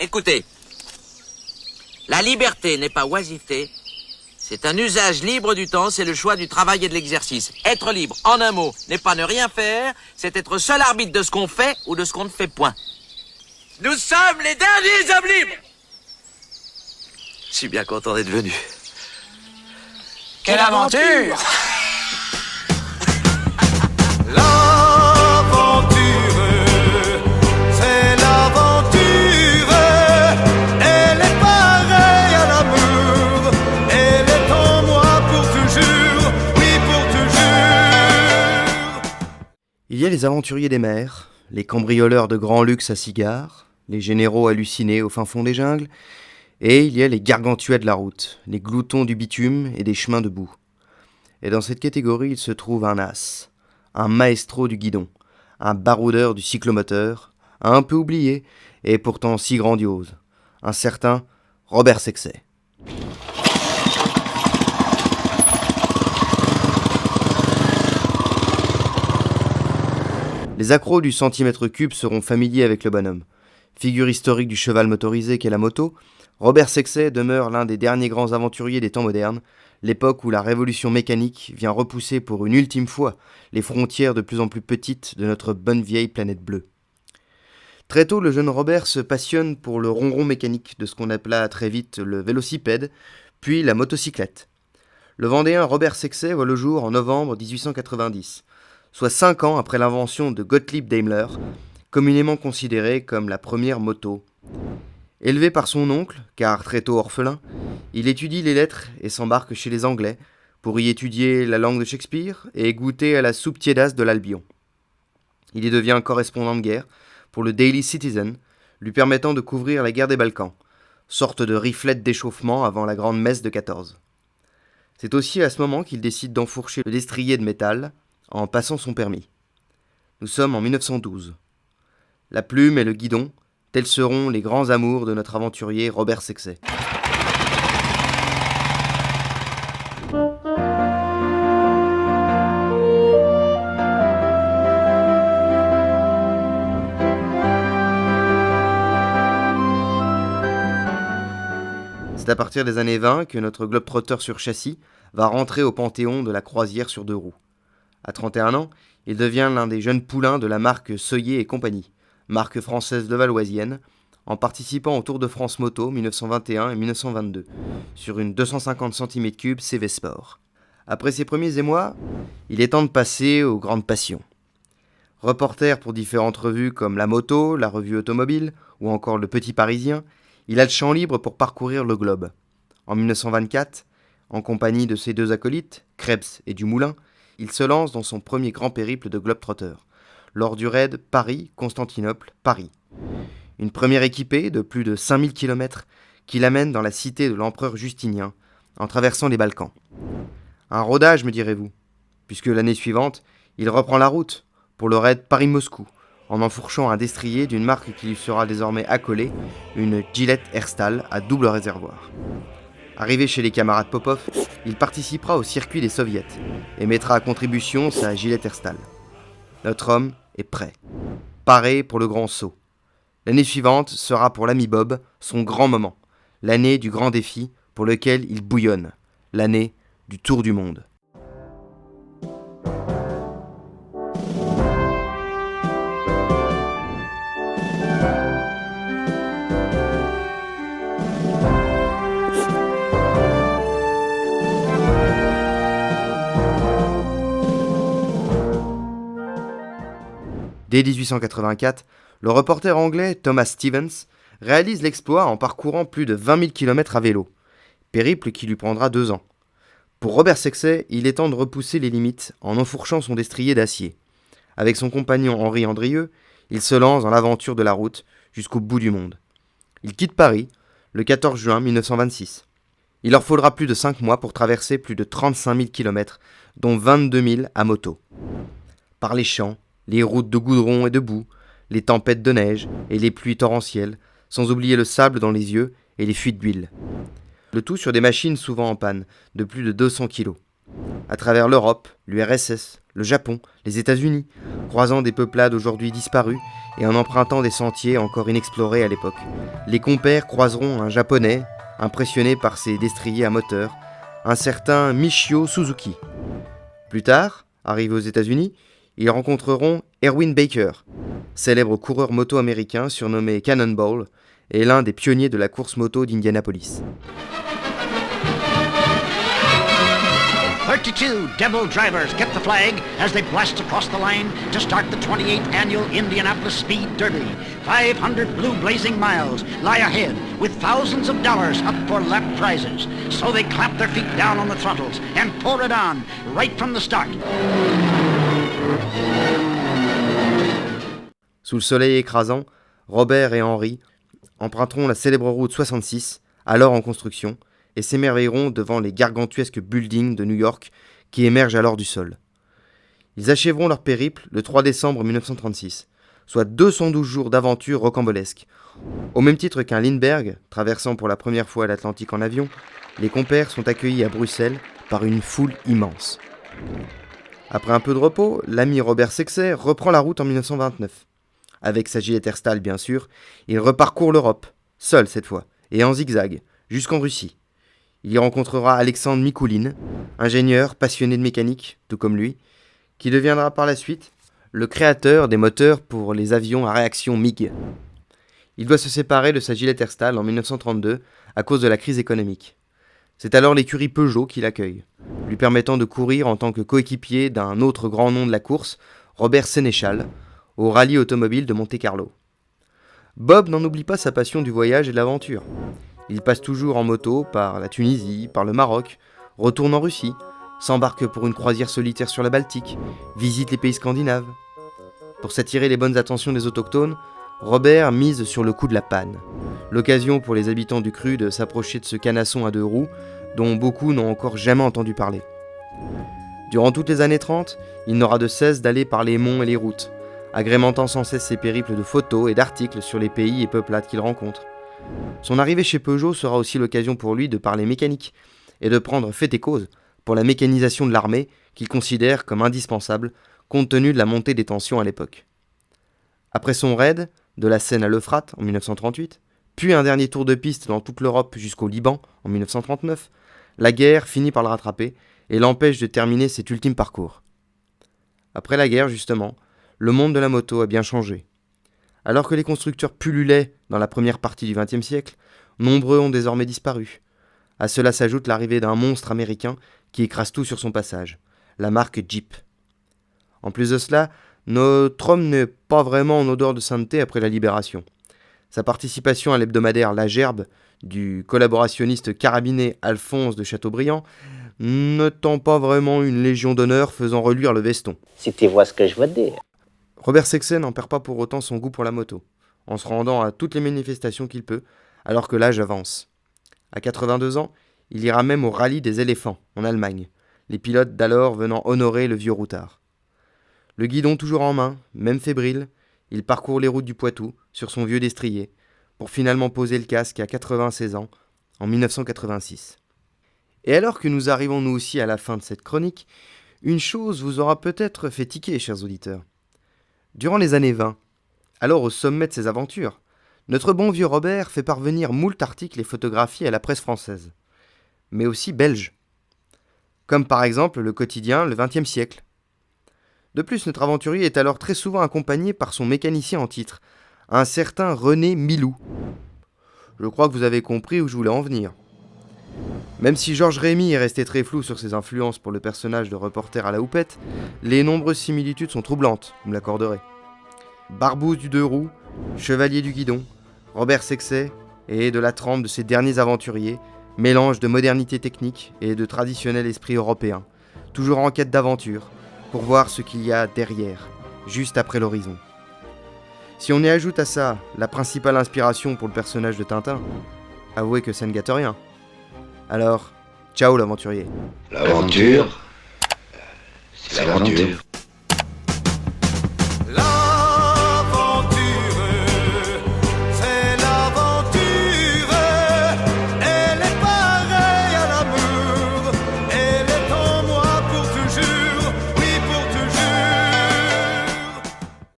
Écoutez, la liberté n'est pas oisiveté, c'est un usage libre du temps, c'est le choix du travail et de l'exercice. Être libre, en un mot, n'est pas ne rien faire, c'est être seul arbitre de ce qu'on fait ou de ce qu'on ne fait point. Nous sommes les derniers hommes libres. Je suis bien content d'être venu. Quelle aventure! Il y a les aventuriers des mers, les cambrioleurs de grand luxe à cigares, les généraux hallucinés au fin fond des jungles, et il y a les gargantuas de la route, les gloutons du bitume et des chemins de boue. Et dans cette catégorie, il se trouve un as, un maestro du guidon, un baroudeur du cyclomoteur, un peu oublié et pourtant si grandiose, un certain Robert Sexay. Les accros du centimètre cube seront familiers avec le bonhomme. Figure historique du cheval motorisé qu'est la moto, Robert Sexay demeure l'un des derniers grands aventuriers des temps modernes, l'époque où la révolution mécanique vient repousser pour une ultime fois les frontières de plus en plus petites de notre bonne vieille planète bleue. Très tôt, le jeune Robert se passionne pour le ronron mécanique de ce qu'on appela très vite le vélocipède, puis la motocyclette. Le Vendéen Robert Sexay voit le jour en novembre 1890, soit 5 ans après l'invention de Gottlieb Daimler, communément considéré comme la première moto. Élevé par son oncle, car très tôt orphelin, il étudie les lettres et s'embarque chez les Anglais pour y étudier la langue de Shakespeare et goûter à la soupe tiédasse de l'Albion. Il y devient correspondant de guerre pour le Daily Citizen, lui permettant de couvrir la guerre des Balkans, sorte de riflette d'échauffement avant la grande messe de 14. C'est aussi à ce moment qu'il décide d'enfourcher le destrier de métal en passant son permis. Nous sommes en 1912. La plume et le guidon, tels seront les grands amours de notre aventurier Robert Sexay. C'est à partir des années 20 que notre globetrotter sur châssis va rentrer au panthéon de la croisière sur 2 roues. À 31 ans, il devient l'un des jeunes poulains de la marque Soyer et compagnie, marque française levalloisienne, en participant au Tour de France Moto 1921 et 1922, sur une 250 cm3 CV Sport. Après ses premiers émois, il est temps de passer aux grandes passions. Reporter pour différentes revues comme La Moto, la revue automobile, ou encore Le Petit Parisien, il a le champ libre pour parcourir le globe. En 1924, en compagnie de ses 2 acolytes, Krebs et Dumoulin, il se lance dans son premier grand périple de globetrotter, lors du raid Paris-Constantinople-Paris. Une première équipée de plus de 5000 km qui l'amène dans la cité de l'empereur Justinien, en traversant les Balkans. Un rodage, me direz-vous, puisque l'année suivante, il reprend la route pour le raid Paris-Moscou, en enfourchant un destrier d'une marque qui lui sera désormais accolée, une Gillette Herstal à double réservoir. Arrivé chez les camarades Popov, il participera au circuit des soviets et mettra à contribution sa Gillette Herstal. Notre homme est prêt, paré pour le grand saut. L'année suivante sera pour l'ami Bob son grand moment, l'année du grand défi pour lequel il bouillonne, l'année du tour du monde. Dès 1884, le reporter anglais Thomas Stevens réalise l'exploit en parcourant plus de 20 000 km à vélo, périple qui lui prendra 2 ans. Pour Robert Sexay, il est temps de repousser les limites en enfourchant son destrier d'acier. Avec son compagnon Henri Andrieux, il se lance dans l'aventure de la route jusqu'au bout du monde. Il quitte Paris le 14 juin 1926. Il leur faudra plus de 5 mois pour traverser plus de 35 000 km, dont 22 000 à moto. Par les champs, les routes de goudron et de boue, les tempêtes de neige et les pluies torrentielles, sans oublier le sable dans les yeux et les fuites d'huile. Le tout sur des machines souvent en panne, de plus de 200 kg. À travers l'Europe, l'URSS, le Japon, les États-Unis, croisant des peuplades aujourd'hui disparues et en empruntant des sentiers encore inexplorés à l'époque. Les compères croiseront un Japonais, impressionné par ses destriers à moteur, un certain Michio Suzuki. Plus tard, arrivés aux États-Unis, ils rencontreront Erwin Baker, célèbre coureur moto américain surnommé Cannonball, et l'un des pionniers de la course moto d'Indianapolis. 32 Devil drivers get the flag as they blast across the line to start the 28th annual Indianapolis Speed Derby. 500 blue blazing miles lie ahead with thousands of dollars up for lap prizes. So they clap their feet down on the throttles and pour it on right from the start. Sous le soleil écrasant, Robert et Henry emprunteront la célèbre route 66, alors en construction, et s'émerveilleront devant les gargantuesques buildings de New York qui émergent alors du sol. Ils achèveront leur périple le 3 décembre 1936, soit 212 jours d'aventure rocambolesque. Au même titre qu'un Lindbergh, traversant pour la première fois l'Atlantique en avion, les compères sont accueillis à Bruxelles par une foule immense. Après un peu de repos, l'ami Robert Sexay reprend la route en 1929. Avec sa Gillette Herstal bien sûr, il reparcourt l'Europe, seul cette fois, et en zigzag, jusqu'en Russie. Il y rencontrera Alexandre Mikoulin, ingénieur passionné de mécanique, tout comme lui, qui deviendra par la suite le créateur des moteurs pour les avions à réaction MiG. Il doit se séparer de sa Gillette Herstal en 1932 à cause de la crise économique. C'est alors l'écurie Peugeot qui l'accueille, lui permettant de courir en tant que coéquipier d'un autre grand nom de la course, Robert Sénéchal, au rallye automobile de Monte-Carlo. Bob n'en oublie pas sa passion du voyage et de l'aventure. Il passe toujours en moto par la Tunisie, par le Maroc, retourne en Russie, s'embarque pour une croisière solitaire sur la Baltique, visite les pays scandinaves. Pour s'attirer les bonnes attentions des autochtones, Robert mise sur le coup de la panne. L'occasion pour les habitants du cru de s'approcher de ce canasson à 2 roues dont beaucoup n'ont encore jamais entendu parler. Durant toutes les années 30, il n'aura de cesse d'aller par les monts et les routes, agrémentant sans cesse ses périples de photos et d'articles sur les pays et peuplades qu'il rencontre. Son arrivée chez Peugeot sera aussi l'occasion pour lui de parler mécanique et de prendre fait et cause pour la mécanisation de l'armée qu'il considère comme indispensable compte tenu de la montée des tensions à l'époque. Après son raid de la Seine à l'Euphrate en 1938, puis un dernier tour de piste dans toute l'Europe jusqu'au Liban en 1939, la guerre finit par le rattraper et l'empêche de terminer cet ultime parcours. Après la guerre, justement, le monde de la moto a bien changé. Alors que les constructeurs pullulaient dans la première partie du XXe siècle, nombreux ont désormais disparu. À cela s'ajoute l'arrivée d'un monstre américain qui écrase tout sur son passage, la marque Jeep. En plus de cela, notre homme n'est pas vraiment en odeur de sainteté après la Libération. Sa participation à l'hebdomadaire La Gerbe du collaborationniste carabiné Alphonse de Chateaubriand ne tend pas vraiment une légion d'honneur faisant reluire le veston. Si tu vois ce que je veux dire. Robert Sexay n'en perd pas pour autant son goût pour la moto, en se rendant à toutes les manifestations qu'il peut, alors que l'âge avance. À 82 ans, il ira même au rallye des éléphants, en Allemagne, les pilotes d'alors venant honorer le vieux routard. Le guidon toujours en main, même fébrile, il parcourt les routes du Poitou, sur son vieux destrier, pour finalement poser le casque à 96 ans, en 1986. Et alors que nous arrivons nous aussi à la fin de cette chronique, une chose vous aura peut-être fait tiquer, chers auditeurs. Durant les années 20, alors au sommet de ses aventures, notre bon vieux Robert fait parvenir moult articles et photographies à la presse française, mais aussi belge, comme par exemple le quotidien Le XXe siècle. De plus, notre aventurier est alors très souvent accompagné par son mécanicien en titre, un certain René Milou. Je crois que vous avez compris où je voulais en venir. Même si Georges Rémy est resté très flou sur ses influences pour le personnage de reporter à la houppette, les nombreuses similitudes sont troublantes, vous me l'accorderez. Barbouze du deux roues, chevalier du guidon, Robert Sexay et de la trempe de ses derniers aventuriers, mélange de modernité technique et de traditionnel esprit européen, toujours en quête d'aventure, pour voir ce qu'il y a derrière, juste après l'horizon. Si on y ajoute à ça la principale inspiration pour le personnage de Tintin, avouez que ça ne gâte rien. Alors, ciao l'aventurier. L'aventure, c'est l'aventure.